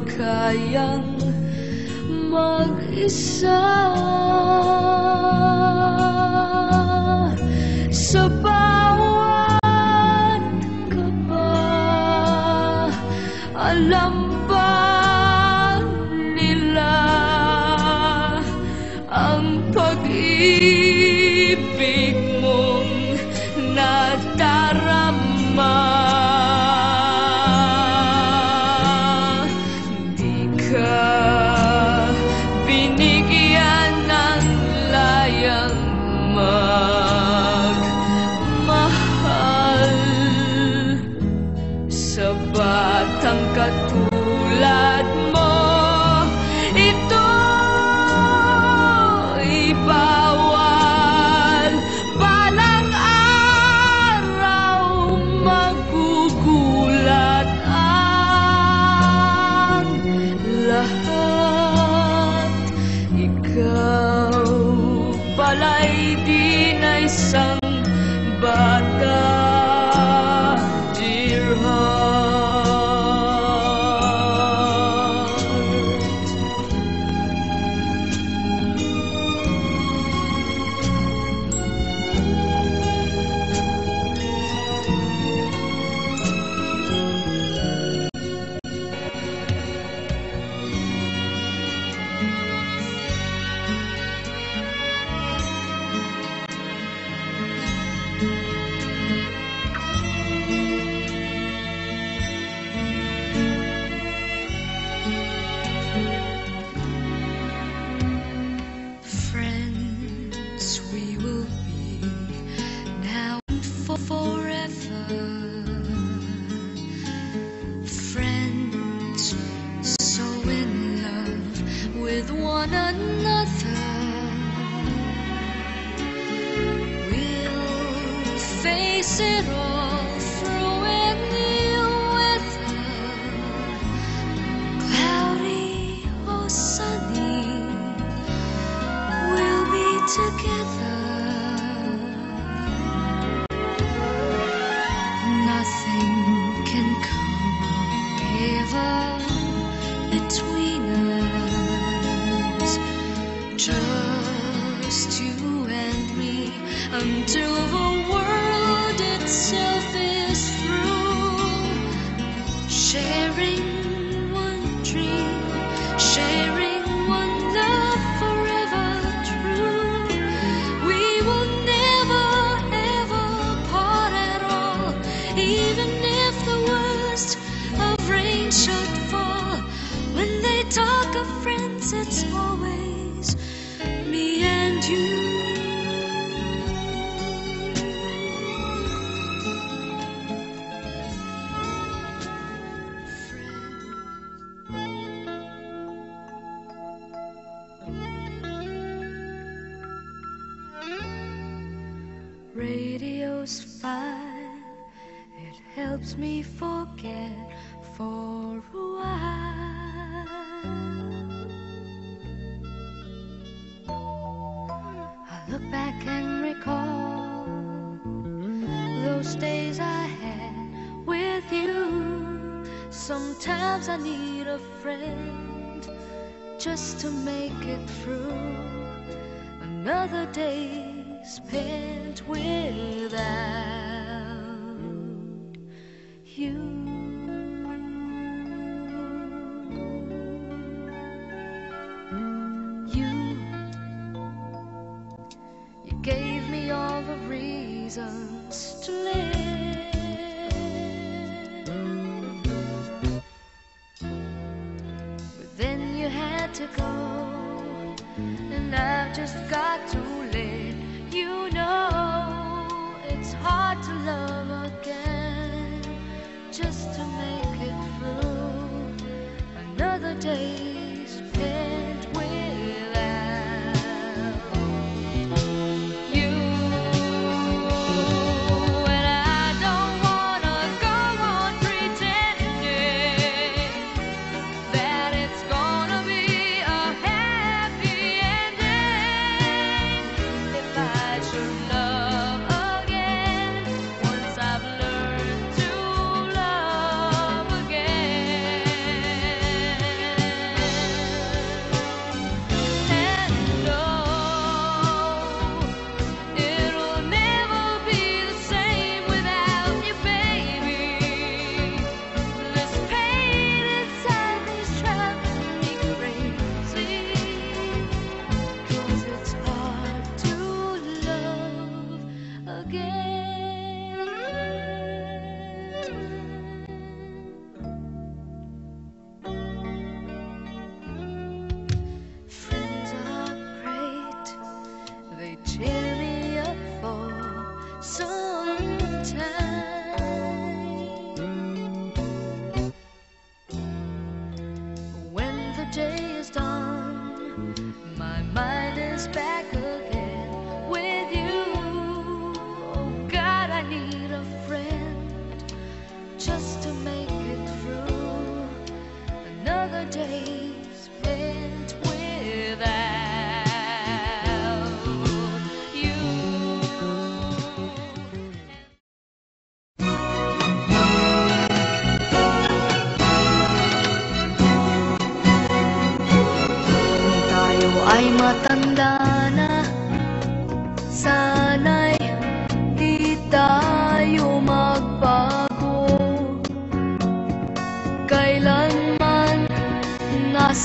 kayang mag-isa. Sa bawat kaba, alam ba nila ang pag-ibig mong nadarama? Di ka binigyan ng layang magmahal sa batang katulad mo. Ito'y bawal, balang araw magugulat ang lahat. Ikaw pala'y di na isang bata, dear heart. Friends we will be now and forever. Friends so in love with one another. We'll face it all through any weather, cloudy or sunny. We'll be together. Nothing can come ever between us. Just you and me until the world itself is through. Sharing one dream, sharing one love forever true. We will never ever part at all, even if the worst of rain should fall. When they talk of friends, it's always me and you. Radio's fine, it helps me forget for a while. I look back and recall those days I had with you. Sometimes I need a friend just to make it through another day spent without you. You gave me all the reasons to live, but then you had to go, and I've just got to let you know it's hard to love again, just to make it through another day spent without you. And I don't wanna go on pretending that it's gonna be a happy ending.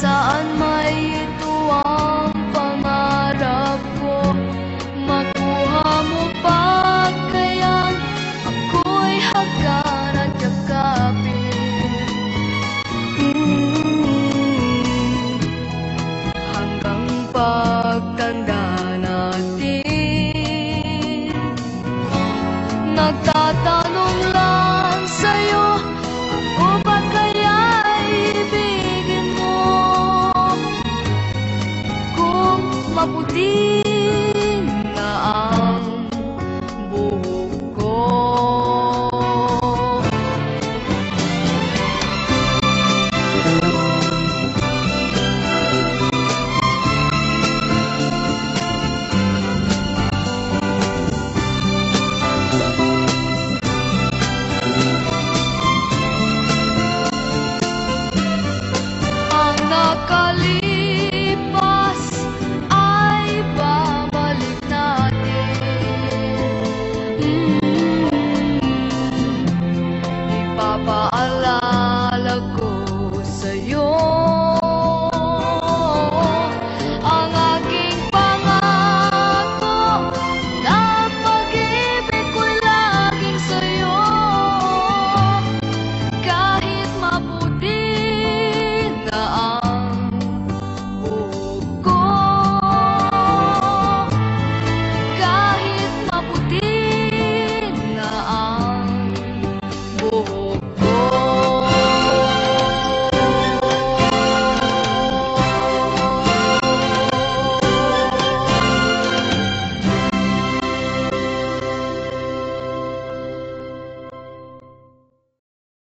saan man